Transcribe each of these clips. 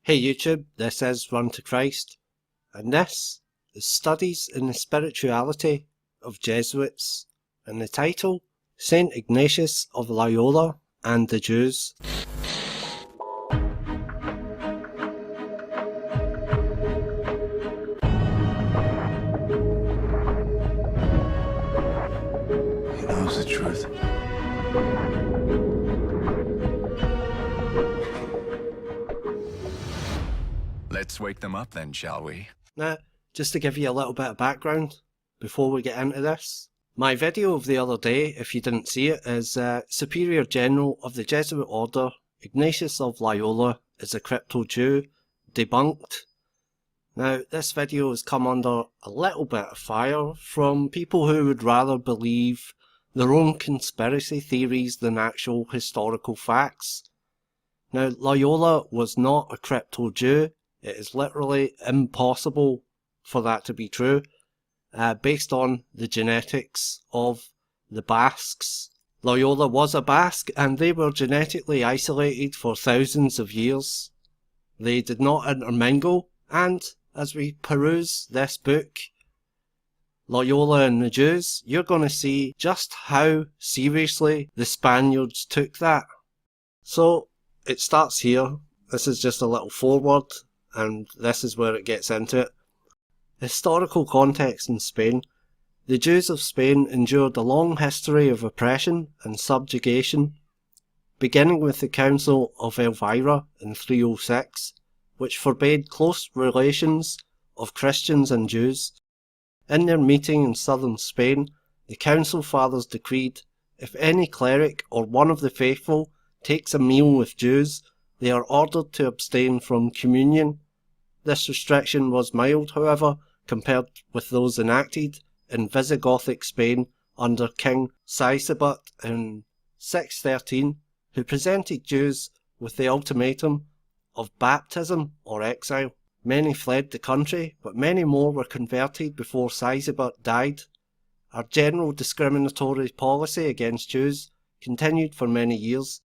Hey YouTube, this is Run to Christ, and this is Studies in the Spirituality of Jesuits, and the title, St. Ignatius of Loyola and the Jews. He knows the truth. Let's wake them up then, shall we? Now, just to give you a little bit of background before we get into this, my video of the other day, if you didn't see it, is Superior General of the Jesuit Order, Ignatius of Loyola is a crypto-Jew, debunked. Now, this video has come under a little bit of fire from people who would rather believe their own conspiracy theories than actual historical facts. Now, Loyola was not a crypto-Jew. It is literally impossible for that to be true, based on the genetics of the Basques. Loyola was a Basque, and they were genetically isolated for thousands of years. They did not intermingle, and as we peruse this book, Loyola and the Jews, you're going to see just how seriously the Spaniards took that. So, it starts here. This is just a little foreword, and this is where it gets into it. Historical context in Spain. The Jews of Spain endured a long history of oppression and subjugation, beginning with the Council of Elvira in 306, which forbade close relations of Christians and Jews. In their meeting in southern Spain, the Council Fathers decreed, if any cleric or one of the faithful takes a meal with Jews, they are ordered to abstain from communion. This restriction was mild, however, compared with those enacted in Visigothic Spain under King Sigismund in 613, who presented Jews with the ultimatum of baptism or exile. Many fled the country, but many more were converted before Sigismund died. Our general discriminatory policy against Jews continued for many years,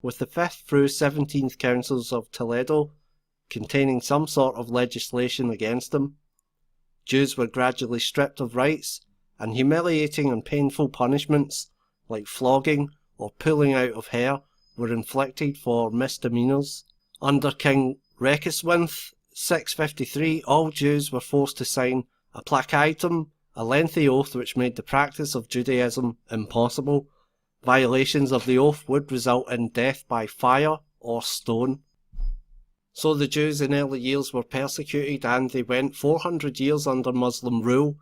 with the 5th through 17th Councils of Toledo containing some sort of legislation against them. Jews were gradually stripped of rights, and humiliating and painful punishments, like flogging or pulling out of hair, were inflicted for misdemeanours. Under King Regiswinth 653, all Jews were forced to sign a placatum, a lengthy oath which made the practice of Judaism impossible. Violations of the oath would result in death by fire or stone. So the Jews in early years were persecuted, and they went 400 years under Muslim rule.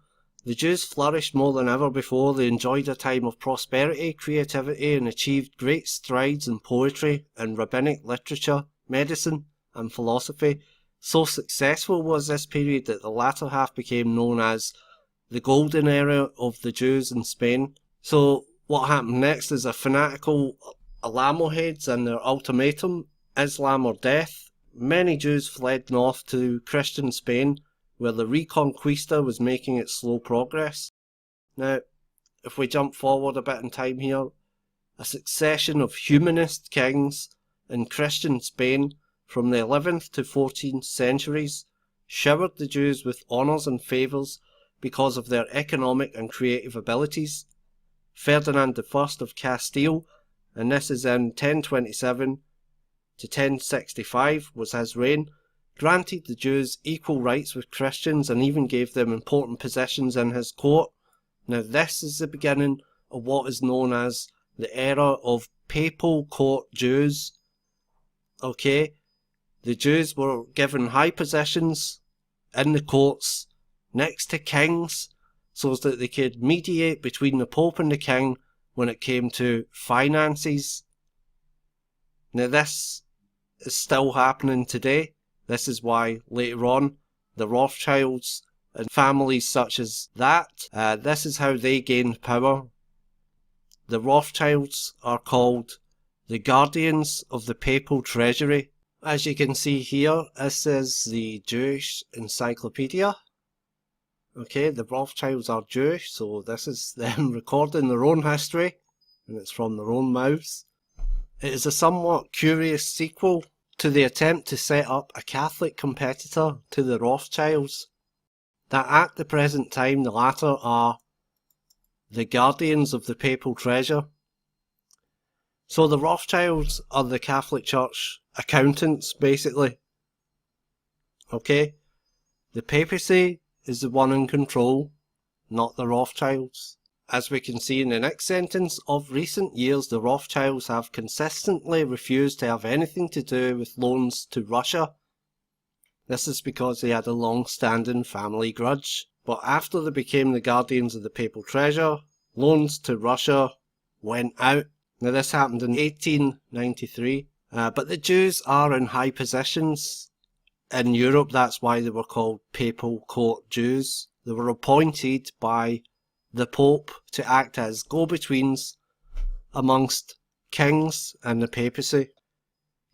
The Jews flourished more than ever before. They enjoyed a time of prosperity, creativity, and achieved great strides in poetry and rabbinic literature, medicine, and philosophy. So successful was this period that the latter half became known as the golden era of the Jews in Spain. So what happened next is a fanatical Almohads and their ultimatum, Islam or death. Many Jews fled north to Christian Spain, where the Reconquista was making its slow progress. Now, if we jump forward a bit in time here, a succession of humanist kings in Christian Spain from the 11th to 14th centuries showered the Jews with honours and favours because of their economic and creative abilities. Ferdinand I of Castile, and this is in 1027 to 1065 was his reign, granted the Jews equal rights with Christians and even gave them important positions in his court. Now this is the beginning of what is known as the era of papal court Jews. Okay, the Jews were given high positions in the courts next to kings so that they could mediate between the Pope and the King when it came to finances. Now this is still happening today. This is why later on the Rothschilds and families such as that, this is how they gained power. The Rothschilds are called the guardians of the papal treasury. As you can see here, this is the Jewish encyclopedia. Okay, the Rothschilds are Jewish, so this is them recording their own history, and it's from their own mouths. It is a somewhat curious sequel to the attempt to set up a Catholic competitor to the Rothschilds, that at the present time the latter are the guardians of the papal treasure. So the Rothschilds are the Catholic Church accountants, basically. Okay? The papacy is the one in control, not the Rothschilds. As we can see in the next sentence, of recent years the Rothschilds have consistently refused to have anything to do with loans to Russia. This is because they had a long-standing family grudge. But after they became the guardians of the papal treasure, loans to Russia went out. Now this happened in 1893. But the Jews are in high positions in Europe. That's why they were called papal court Jews. They were appointed by the Pope to act as go-betweens amongst kings and the papacy.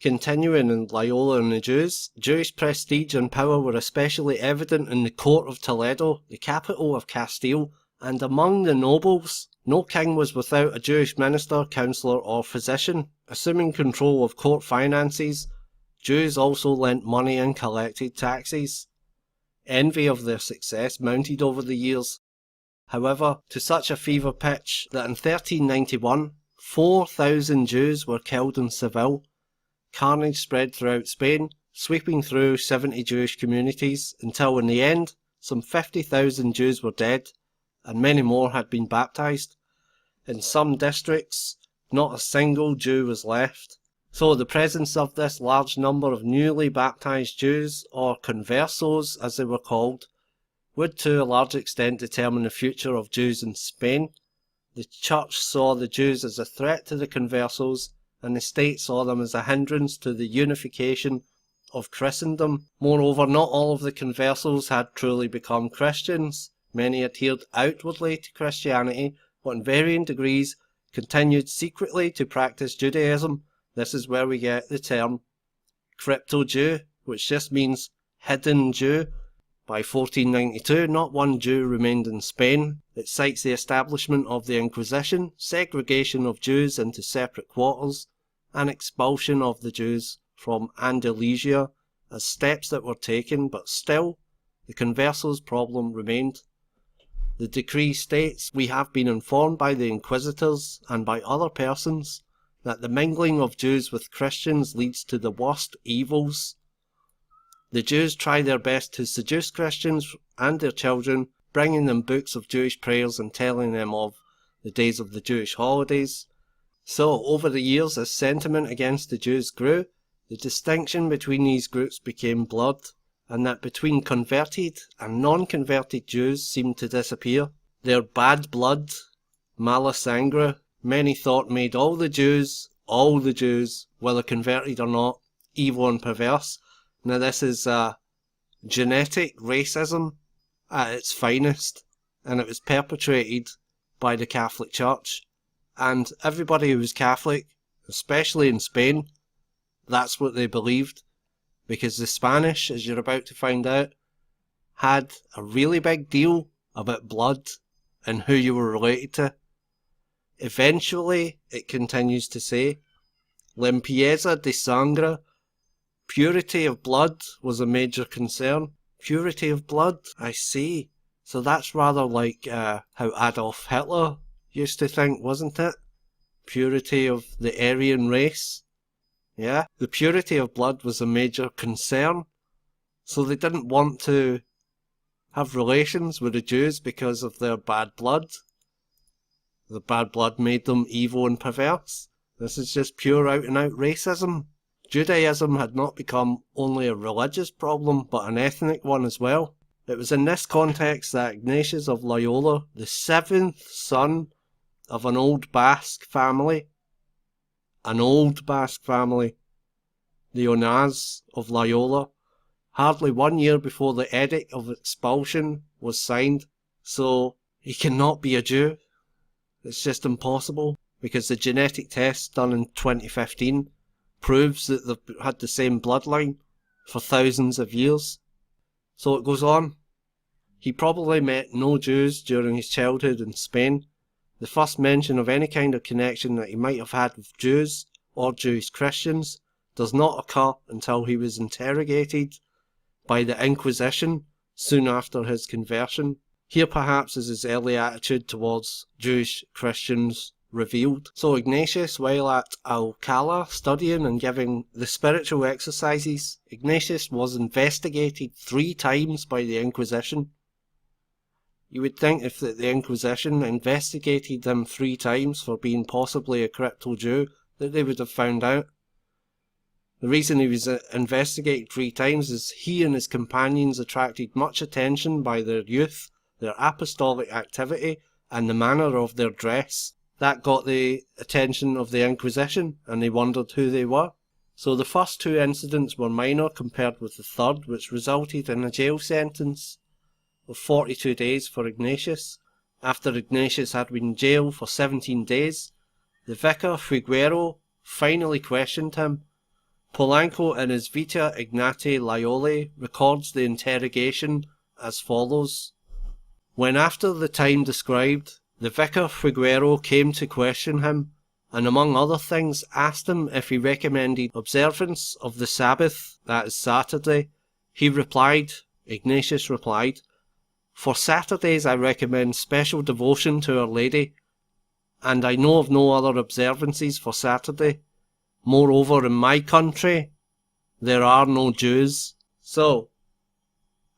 Continuing in Loyola and the Jews, Jewish prestige and power were especially evident in the court of Toledo, the capital of Castile, and among the nobles. No king was without a Jewish minister, councillor or physician. Assuming control of court finances, Jews also lent money and collected taxes. Envy of their success mounted over the years, however, to such a fever pitch that in 1391, 4,000 Jews were killed in Seville. Carnage spread throughout Spain, sweeping through 70 Jewish communities, until in the end, some 50,000 Jews were dead, and many more had been baptized. In some districts, not a single Jew was left. So the presence of this large number of newly baptized Jews, or conversos as they were called, would to a large extent determine the future of Jews in Spain. The Church saw the Jews as a threat to the conversos, and the state saw them as a hindrance to the unification of Christendom. Moreover, not all of the conversos had truly become Christians. Many adhered outwardly to Christianity, but in varying degrees continued secretly to practice Judaism. This is where we get the term crypto-Jew, which just means hidden Jew. By 1492, not one Jew remained in Spain. It cites the establishment of the Inquisition, segregation of Jews into separate quarters, and expulsion of the Jews from Andalusia as steps that were taken, but still, the conversos problem remained. The decree states, "We have been informed by the inquisitors and by other persons that the mingling of Jews with Christians leads to the worst evils. The Jews try their best to seduce Christians and their children, bringing them books of Jewish prayers and telling them of the days of the Jewish holidays." So, over the years, as sentiment against the Jews grew, the distinction between these groups became blurred, and that between converted and non-converted Jews seemed to disappear. Their bad blood, mala sangre, many thought made all the Jews, whether converted or not, evil and perverse. Now this is genetic racism at its finest, and it was perpetrated by the Catholic Church. And everybody who was Catholic, especially in Spain, that's what they believed. Because the Spanish, as you're about to find out, had a really big deal about blood and who you were related to. Eventually, it continues to say, limpieza de sangre, purity of blood was a major concern. Purity of blood, I see. So that's rather like how Adolf Hitler used to think, wasn't it? Purity of the Aryan race. Yeah, the purity of blood was a major concern. So they didn't want to have relations with the Jews because of their bad blood. The bad blood made them evil and perverse. This is just pure out and out racism. Judaism had not become only a religious problem, but an ethnic one as well. It was in this context that Ignatius of Loyola, the seventh son of an old Basque family, the Onaz of Loyola, hardly 1 year before the edict of expulsion was signed. So he cannot be a Jew. It's just impossible, because the genetic test done in 2015 proves that they've had the same bloodline for thousands of years. So it goes on. He probably met no Jews during his childhood in Spain. The first mention of any kind of connection that he might have had with Jews or Jewish Christians does not occur until he was interrogated by the Inquisition soon after his conversion. Here perhaps is his early attitude towards Jewish Christians revealed. So Ignatius, while at Alcala studying and giving the spiritual exercises, Ignatius was investigated 3 times by the Inquisition. You would think if the Inquisition investigated him 3 times for being possibly a crypto-Jew, that they would have found out. The reason he was investigated 3 times is he and his companions attracted much attention by their youth, their apostolic activity, and the manner of their dress. That got the attention of the Inquisition, and they wondered who they were. So the first 2 incidents were minor compared with the third, which resulted in a jail sentence of 42 days for Ignatius. After Ignatius had been in jail for 17 days, the vicar Figuero finally questioned him. Polanco in his Vita Ignati Loyola records the interrogation as follows. When after the time described, the vicar Figuero came to question him, and among other things asked him if he recommended observance of the Sabbath, that is Saturday, Ignatius replied, "For Saturdays I recommend special devotion to Our Lady, and I know of no other observances for Saturday. Moreover, in my country, there are no Jews." So,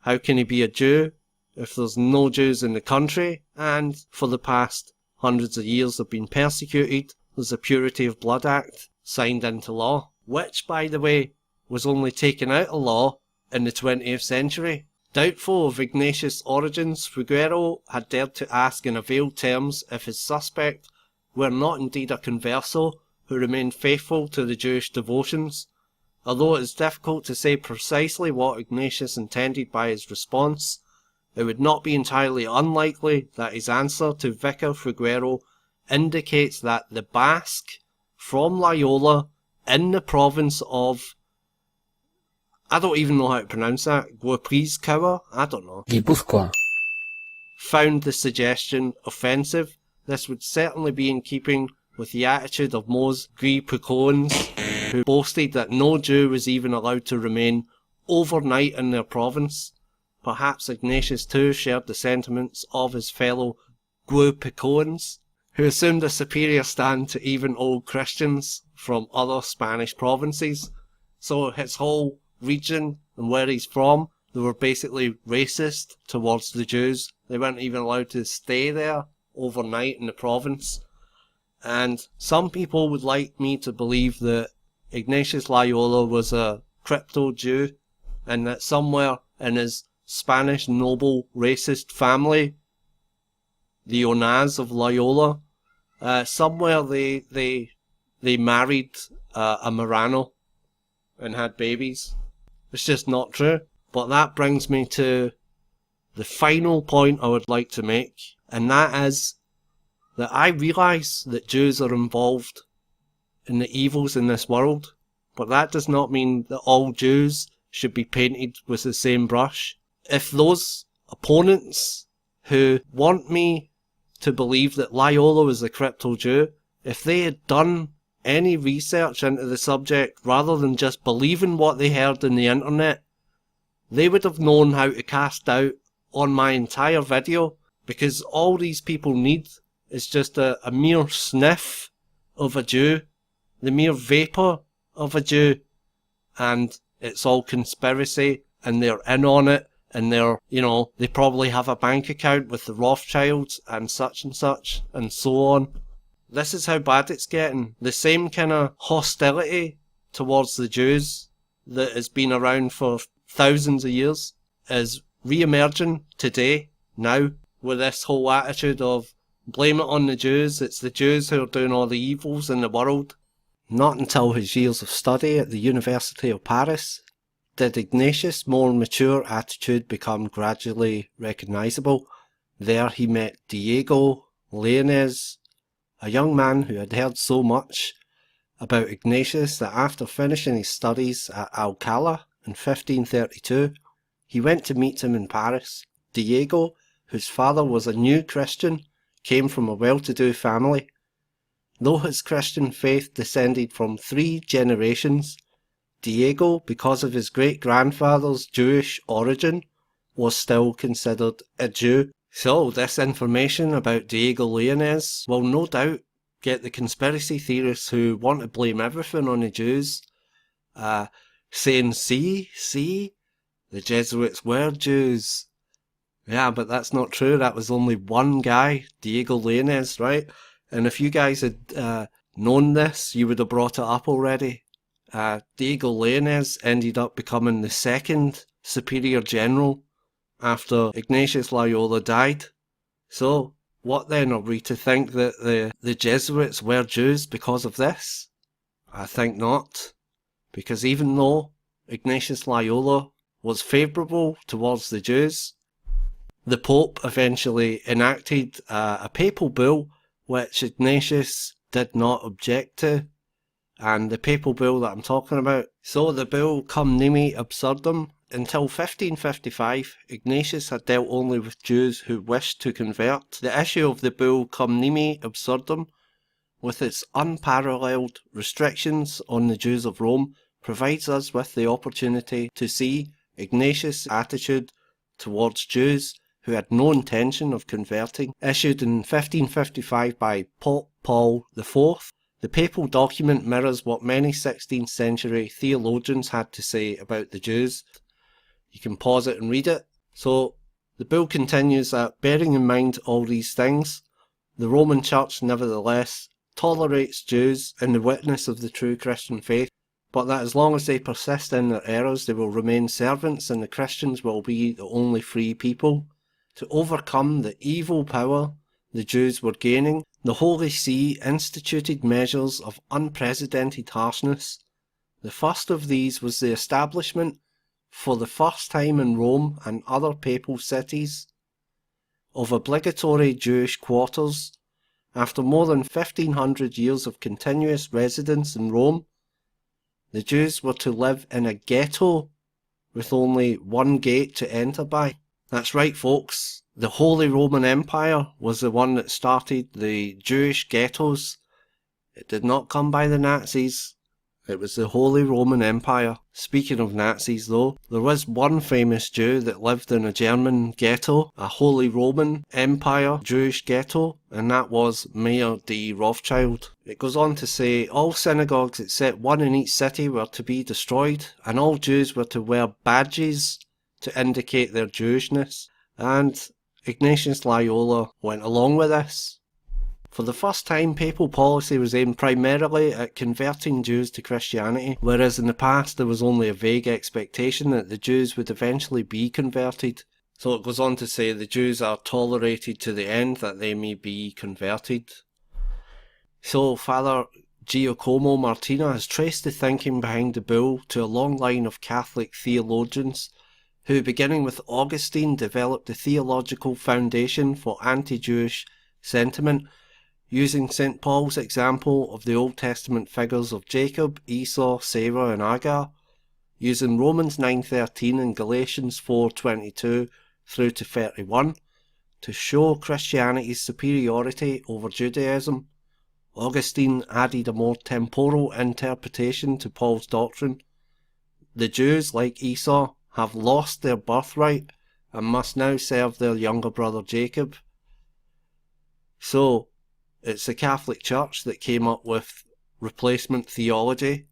how can he be a Jew if there's no Jews in the country, and for the past hundreds of years have been persecuted? There's a Purity of Blood Act signed into law, which, by the way, was only taken out of law in the 20th century. Doubtful of Ignatius' origins, Figuero had dared to ask in veiled terms if his suspect were not indeed a converso who remained faithful to the Jewish devotions. Although it is difficult to say precisely what Ignatius intended by his response, it would not be entirely unlikely that his answer to Vicar Figuero indicates that the Basque from Loyola in the province of, I don't even know how to pronounce that, Guipuzcoa? I don't know. Guipúzcoa. Found the suggestion offensive. This would certainly be in keeping with the attitude of most Guipuzcoans, who boasted that no Jew was even allowed to remain overnight in their province. Perhaps Ignatius too shared the sentiments of his fellow Guipuzcoans, who assumed a superior stand to even old Christians from other Spanish provinces. So his whole region and where he's from, they were basically racist towards the Jews. They weren't even allowed to stay there overnight in the province. And some people would like me to believe that Ignatius Loyola was a crypto-Jew, and that somewhere in his Spanish noble racist family, the Onaz of Loyola, somewhere they married a Marrano and had babies. It's just not true. But that brings me to the final point I would like to make, and that is that I realise that Jews are involved in the evils in this world, but that does not mean that all Jews should be painted with the same brush. If those opponents who want me to believe that Loyola was a crypto-Jew, if they had done any research into the subject rather than just believing what they heard in the internet, they would have known how to cast doubt on my entire video, because all these people need is just a mere sniff of a Jew, the mere vapour of a Jew, and it's all conspiracy, and they're in on it, and they're, they probably have a bank account with the Rothschilds and so on. This is how bad it's getting. The same kind of hostility towards the Jews that has been around for thousands of years is re-emerging today, now, with this whole attitude of blame it on the Jews, it's the Jews who are doing all the evils in the world. Not until his years of study at the University of Paris did Ignatius' more mature attitude become gradually recognisable. There he met Diego Leones, a young man who had heard so much about Ignatius that after finishing his studies at Alcala in 1532, he went to meet him in Paris. Diego, whose father was a new Christian, came from a well-to-do family. Though his Christian faith descended from 3 generations, Diego, because of his great-grandfather's Jewish origin, was still considered a Jew. So this information about Diego Leones will no doubt get the conspiracy theorists who want to blame everything on the Jews saying, see, the Jesuits were Jews. Yeah, but that's not true. That was only one guy, Diego Leones, right? And if you guys had known this, you would have brought it up already. Diego Leones ended up becoming the second superior general after Ignatius Loyola died. So, what then, are we to think that the Jesuits were Jews because of this? I think not. Because even though Ignatius Loyola was favourable towards the Jews, the Pope eventually enacted a papal bull which Ignatius did not object to. And the papal bull that I'm talking about, so the bull Cum Nimi Absurdum, until 1555, Ignatius had dealt only with Jews who wished to convert. The issue of the bull Cum Nimi Absurdum, with its unparalleled restrictions on the Jews of Rome, provides us with the opportunity to see Ignatius' attitude towards Jews who had no intention of converting. Issued in 1555 by Pope Paul IV, the papal document mirrors what many 16th century theologians had to say about the Jews. You can pause it and read it. So the bull continues that, bearing in mind all these things, the Roman Church nevertheless tolerates Jews in the witness of the true Christian faith, but that as long as they persist in their errors, they will remain servants and the Christians will be the only free people. To overcome the evil power the Jews were gaining, the Holy See instituted measures of unprecedented harshness. The first of these was the establishment, for the first time in Rome and other papal cities, of obligatory Jewish quarters. After more than 1500 years of continuous residence in Rome, the Jews were to live in a ghetto with only one gate to enter by. That's right, folks. The Holy Roman Empire was the one that started the Jewish ghettos. It did not come by the Nazis. It was the Holy Roman Empire. Speaking of Nazis though, there was one famous Jew that lived in a German ghetto, a Holy Roman Empire Jewish ghetto, and that was Mayer D. Rothschild. It goes on to say, all synagogues except one in each city were to be destroyed, and all Jews were to wear badges to indicate their Jewishness. And Ignatius Loyola went along with this. For the first time, papal policy was aimed primarily at converting Jews to Christianity, whereas in the past there was only a vague expectation that the Jews would eventually be converted. So it goes on to say the Jews are tolerated to the end that they may be converted. So Father Giacomo Martina has traced the thinking behind the bull to a long line of Catholic theologians who, beginning with Augustine, developed a theological foundation for anti-Jewish sentiment, using St. Paul's example of the Old Testament figures of Jacob, Esau, Sarah and Agar, using Romans 9:13 and Galatians 4:22 through to 31 to show Christianity's superiority over Judaism. Augustine added a more temporal interpretation to Paul's doctrine. The Jews, like Esau, have lost their birthright and must now serve their younger brother Jacob. So, it's the Catholic Church that came up with replacement theology,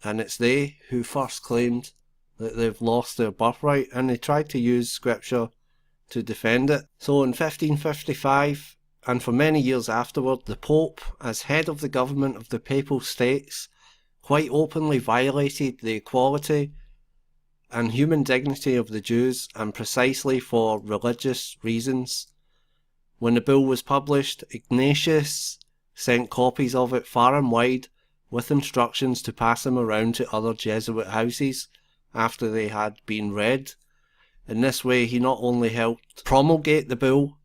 and it's they who first claimed that they've lost their birthright, and they tried to use scripture to defend it. So in 1555, and for many years afterward, the Pope, as head of the government of the Papal States, quite openly violated the equality and human dignity of the Jews, and precisely for religious reasons. When the bull was published, Ignatius sent copies of it far and wide with instructions to pass them around to other Jesuit houses after they had been read. In this way he not only helped promulgate the bull,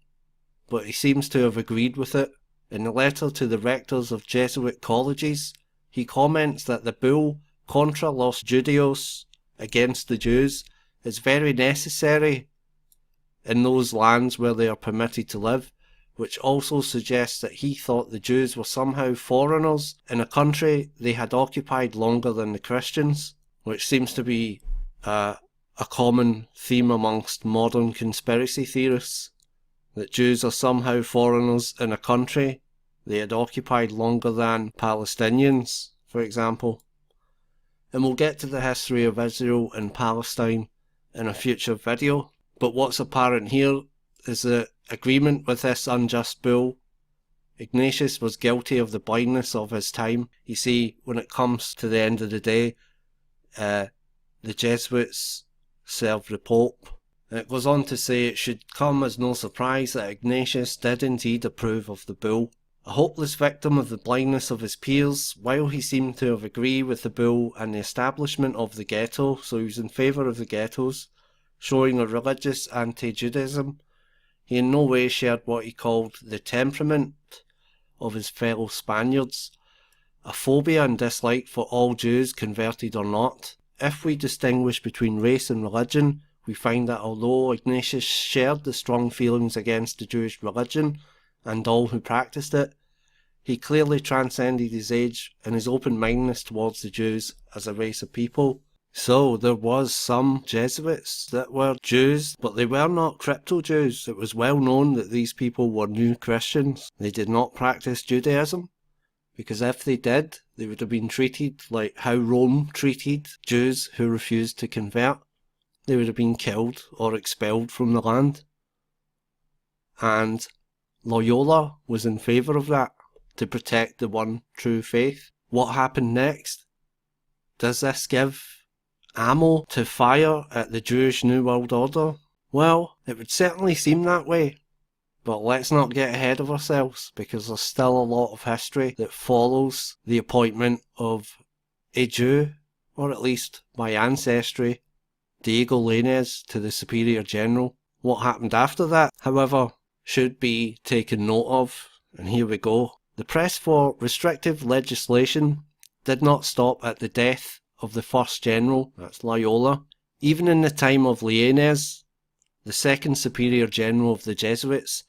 but he seems to have agreed with it. In a letter to the rectors of Jesuit colleges, he comments that the bull Contra los Judeos, against the Jews, is very necessary in those lands where they are permitted to live, which also suggests that he thought the Jews were somehow foreigners in a country they had occupied longer than the Christians. which seems to be a common theme amongst modern conspiracy theorists, that Jews are somehow foreigners in a country they had occupied longer than Palestinians, for example. And we'll get to the history of Israel and Palestine in a future video, but what's apparent here is that agreement with this unjust bull, Ignatius was guilty of the blindness of his time. You see, when it comes to the end of the day, the Jesuits served the Pope. And it goes on to say it should come as no surprise that Ignatius did indeed approve of the bull. A hopeless victim of the blindness of his peers, while he seemed to have agreed with the bull and the establishment of the ghetto, so he was in favour of the ghettos, showing a religious anti-Judaism, he in no way shared what he called the temperament of his fellow Spaniards, a phobia and dislike for all Jews, converted or not. If we distinguish between race and religion, we find that although Ignatius shared the strong feelings against the Jewish religion and all who practiced it, he clearly transcended his age and his open-mindedness towards the Jews as a race of people. So there was some Jesuits that were Jews, but they were not crypto-Jews. It was well known that these people were new Christians. They did not practice Judaism, because if they did, they would have been treated like how Rome treated Jews who refused to convert. They would have been killed or expelled from the land. And Loyola was in favour of that, to protect the one true faith. What happened next? Does this give ammo to fire at the Jewish New World Order? Well, it would certainly seem that way. But let's not get ahead of ourselves, because there's still a lot of history that follows the appointment of a Jew, or at least by ancestry, Diego Lainez, to the Superior General. What happened after that, however, should be taken note of, and here we go. The press for restrictive legislation did not stop at the death of the first general, that's Loyola. Even in the time of Lainez, the second Superior General of the Jesuits,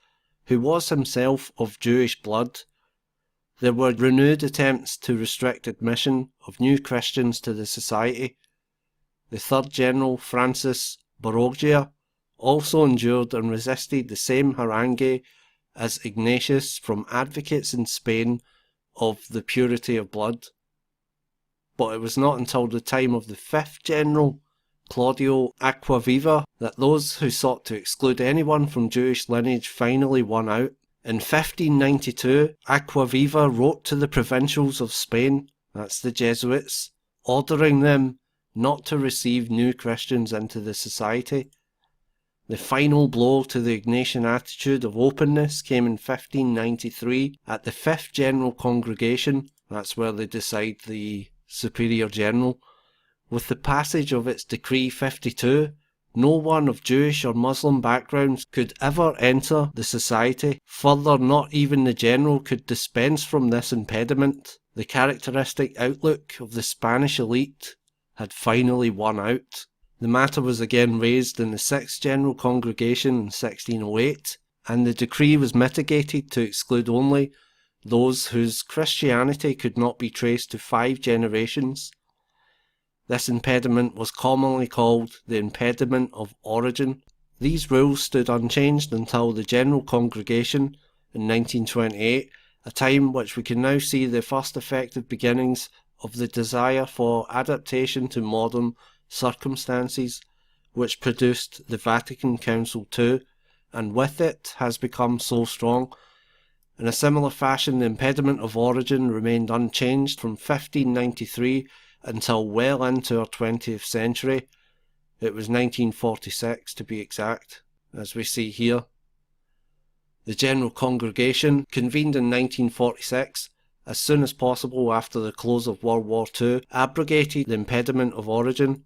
who was himself of Jewish blood, there were renewed attempts to restrict admission of new Christians to the society. The third general, Francis Borgia, also endured and resisted the same harangue as Ignatius from advocates in Spain of the purity of blood. But it was not until the time of the fifth general, Claudio Acquaviva, that those who sought to exclude anyone from Jewish lineage finally won out. In 1592, Acquaviva wrote to the provincials of Spain, that's the Jesuits, ordering them not to receive new Christians into the society. The final blow to the Ignatian attitude of openness came in 1593 at the Fifth General Congregation, that's where they decide the Superior General. With the passage of its Decree 52, no one of Jewish or Muslim backgrounds could ever enter the society. Further, not even the General could dispense from this impediment. The characteristic outlook of the Spanish elite had finally won out. The matter was again raised in the Sixth General Congregation in 1608, and the decree was mitigated to exclude only those whose Christianity could not be traced to 5 generations. This impediment was commonly called the impediment of origin. These rules stood unchanged until the General Congregation in 1928, a time which we can now see the first effective beginnings of the desire for adaptation to modern circumstances, which produced the Vatican Council II, and with it has become so strong. In a similar fashion, the impediment of origin remained unchanged from 1593 until well into our 20th century. It was 1946 to be exact, as we see here. The General Congregation convened in 1946, as soon as possible after the close of World War II, abrogated the impediment of origin.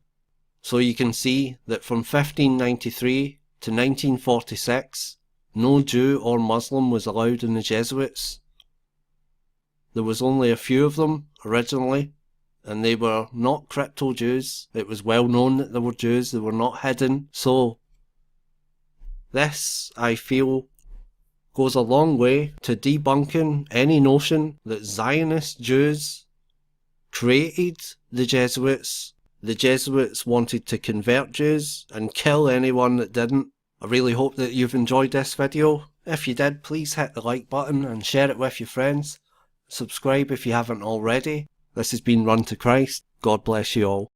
So you can see that from 1593 to 1946, no Jew or Muslim was allowed in the Jesuits. There was only a few of them originally, and they were not crypto-Jews. It was well known that they were Jews, they were not hidden. So this, I feel, goes a long way to debunking any notion that Zionist Jews created the Jesuits The Jesuits wanted to convert Jews and kill anyone that didn't. I really hope that you've enjoyed this video. If you did, please hit the like button and share it with your friends. Subscribe if you haven't already. This has been Run to Christ. God bless you all.